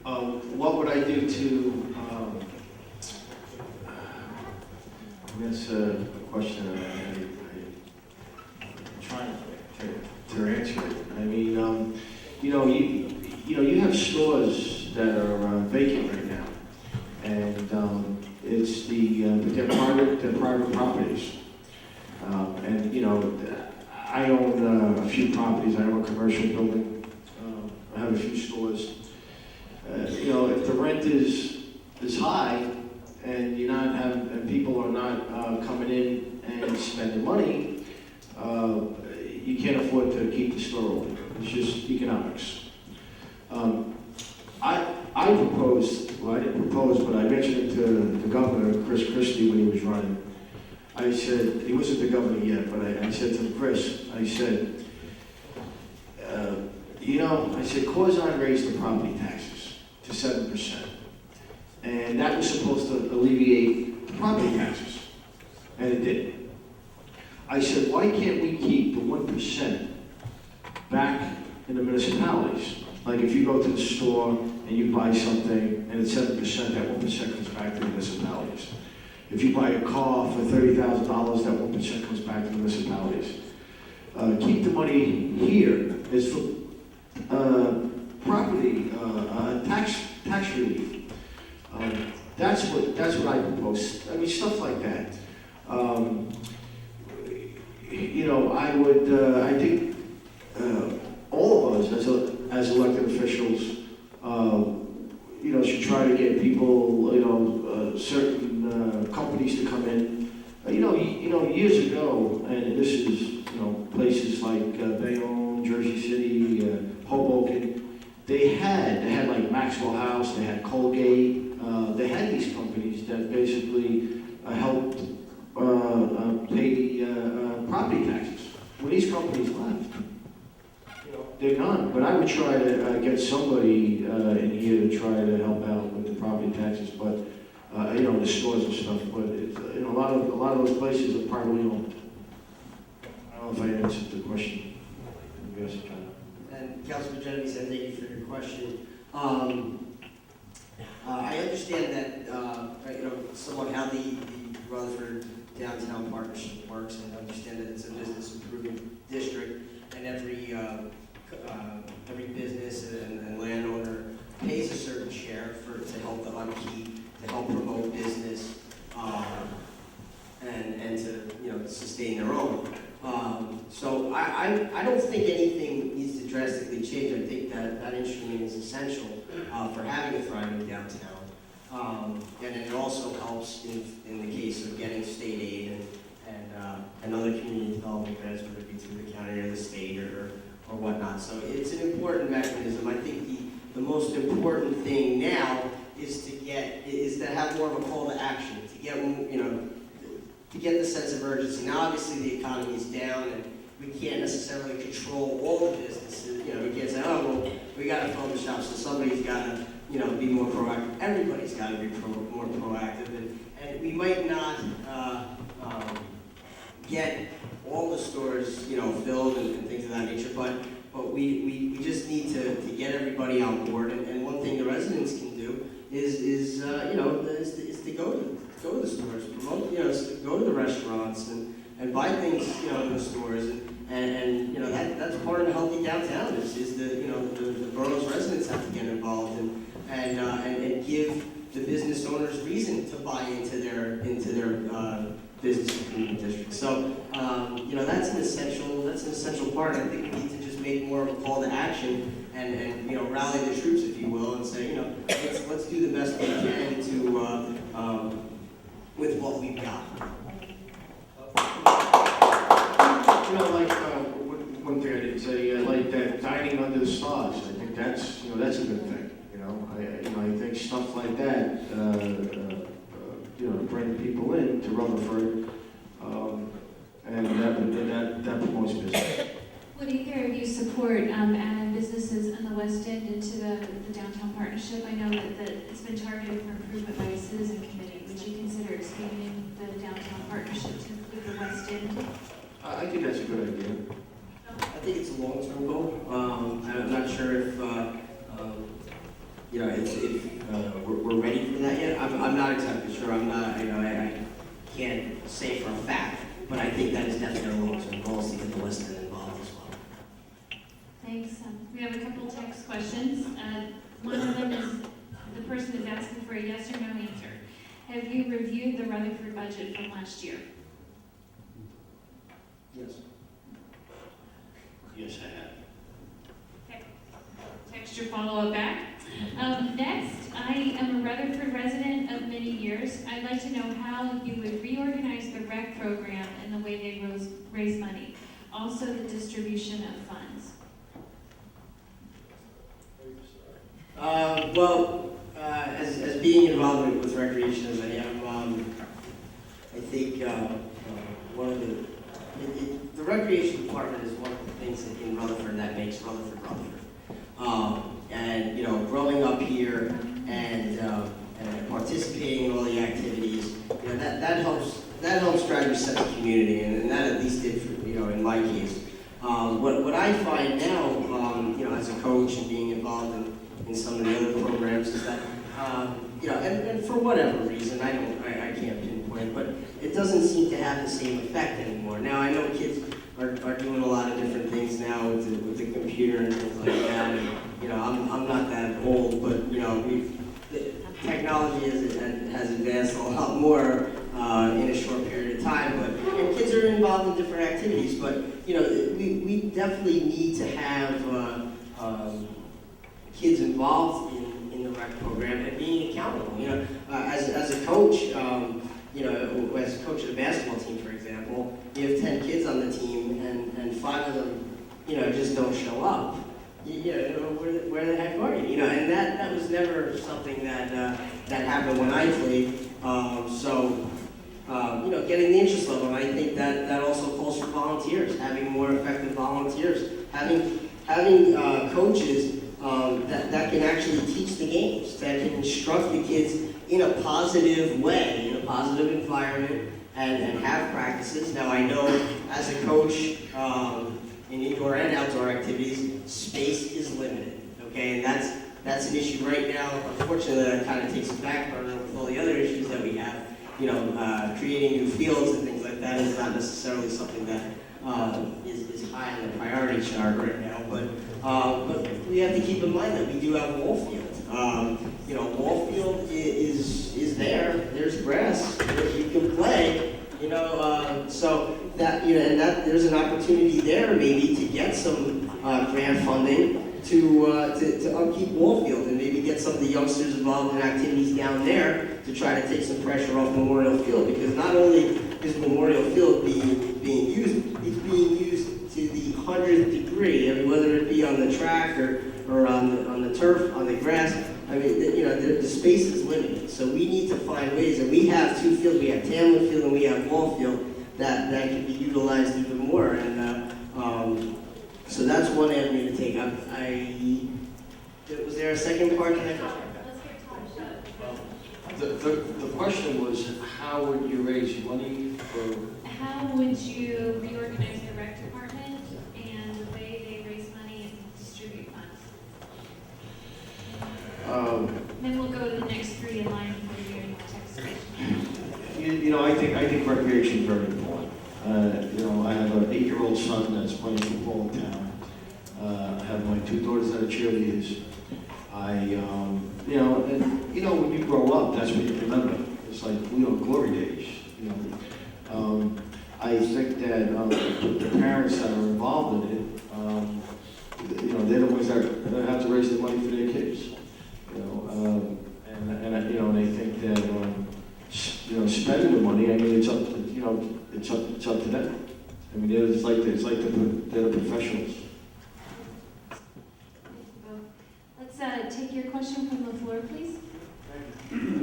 What would I do to, that's a question I'm trying to answer it. I mean, you have stores that are vacant right now, and it's they're private properties. And I own a few properties. I own a commercial building. I have a few stores. If the rent is high and and people are not coming in and spending money, you can't afford to keep the store open. It's just economics. I proposed, well, I didn't propose, but I mentioned it to the governor, Chris Christie, when he was running. I said, he wasn't the governor yet, but I said to Chris, I said, Corzine raised the property taxes to 7%. And that was supposed to alleviate the property taxes. And it didn't. I said, why can't we keep the 1% back in the municipalities? Like if you go to the store and you buy something and it's 7%, that 1% comes back to the municipalities. If you buy a car for $30,000, that 1% comes back to the municipalities. Keep the money here is for property tax relief. That's what I propose. I mean, stuff like that. I think all of us as elected officials, should try to get people, certain companies to come in. Years ago, and this is, places like Bayonne, Jersey City, Hoboken, they had like Maxwell House, they had Colgate, they had these companies that basically helped pay the property taxes. When these companies left, they're gone. But I would try to get somebody in here to try to help out with the property taxes, but the stores and stuff. But it's, a lot of those places are privately owned. I don't know if I answered the question. Yes, John. And Councilman Genovese, thank you for your question. I understand that somewhat how the Rutherford Downtown Partnership works, and understand that it's a business improvement district, and every business and landowner pays a certain share to help the upkeep, to help promote business, and to sustain their own. So I don't think anything needs to drastically change. I think that instrument is essential for having a thriving downtown, and it also helps in the case of getting state aid and other community development grants, whether it be through the county or the state or whatnot. So it's an important mechanism. I think the most important thing now is to have more of a call to action, to get the sense of urgency. Now, obviously, the economy is down, and we can't necessarily control all the businesses. We can't say, oh, well, we got to phone the shop, so somebody's got to, be more proactive. Everybody's got to be more proactive, and we might not get all the stores, filled and things of that nature, but we just need to get everybody on board. And one thing the residents can do is to go to the stores, promote, go to the restaurants and buy things, in the stores, and that's part of the healthy downtown is the borough's residents have to get involved and give the business owners reason to buy into their business improvement district. So that's an essential part. I think we need to just make more of a call to action and rally the troops, if you will, and say let's do the best we can to with what we've got. One thing I didn't say, like that dining under the stars. I think that's a good thing. I think stuff like that, bring people in to Rutherford, and that promotes business. Would either of you support adding businesses in the West End into the downtown partnership? I know that it's been targeted for improvement by a citizen committee. Would you consider expanding the downtown partnership to include the West End? I think that's a good idea. I think it's a long-term goal. I'm not sure if if we're ready for that yet. I'm not exactly sure. I'm not, I can't say for a fact, but I think that is definitely a long-term goal to get the West End involved as well. Thanks. We have a couple text questions. One of them is, the person is asking for a yes or no answer. Have you reviewed the Rutherford budget from last year? Yes. Yes, I have. Okay. Text your follow-up back. Next, I am a Rutherford resident of many years. I'd like to know how you would reorganize the rec program and the way they raise money. Also, the distribution of funds. As being involved with recreation as I am, I think one of the recreation department is one of the things in Rutherford that makes Rutherford Rutherford. And growing up here and participating in all the activities, that helps drive your sense of community, and that at least did for in my case. What I find now, as a coach and being involved in some of the other programs is that, and for whatever reason, I can't pinpoint, but it doesn't seem to have the same effect anymore. Now, I know kids are doing a lot of different things now with the computer and things like that, and, I'm not that old, but, technology has advanced a lot more in a short period of time, and kids are involved in different activities, but, we definitely need to have kids involved in the rec program and being accountable. As a coach, as a coach of the basketball team, for example, you have 10 kids on the team and 5 of them, just don't show up. Where the heck are you? And that was never something that happened when I played. Getting the interest level, and I think that also calls for volunteers, having more effective volunteers, having coaches that can actually teach the games, that can instruct the kids in a positive way, in a positive environment, and have practices. Now, I know as a coach in indoor and outdoor activities, space is limited, okay? And that's an issue right now. Unfortunately, that kind of takes a back burner with all the other issues that we have. Creating new fields and things like that is not necessarily something that is high on the priority chart right now. But we have to keep in mind that we do have wall field. Wall field is there. There's grass. You can play. So that and that there's an opportunity there maybe to get some grant funding to upkeep wall field and maybe get some of the youngsters involved in activities down there to try to take some pressure off Memorial Field, because not only is Memorial Field being used, it's being used to the 100th degree. Whether it be on the track or on the turf, on the grass. The space is limited, so we need to find ways. And we have 2 fields. We have Tamlin Field and we have Wall Field that can be utilized even more. And so that's one avenue to take. Was there a second part to that question? The question was, how would you raise money for? How would you reorganize the rec department and the way they raise money and distribute funds? Then we'll go to the next 3 in line before we do any more text questions. I think recreation is very important. I have an 8-year-old son that's playing football in town. I have my 2 daughters that are cheerleaders. When you grow up, that's what you remember. It's like, glory days. I think that the parents that are involved in it, they're the ones that have to raise the money for their kids. And they think that spending the money. It's up to them. They're the professionals. Let's take your question from the floor, please.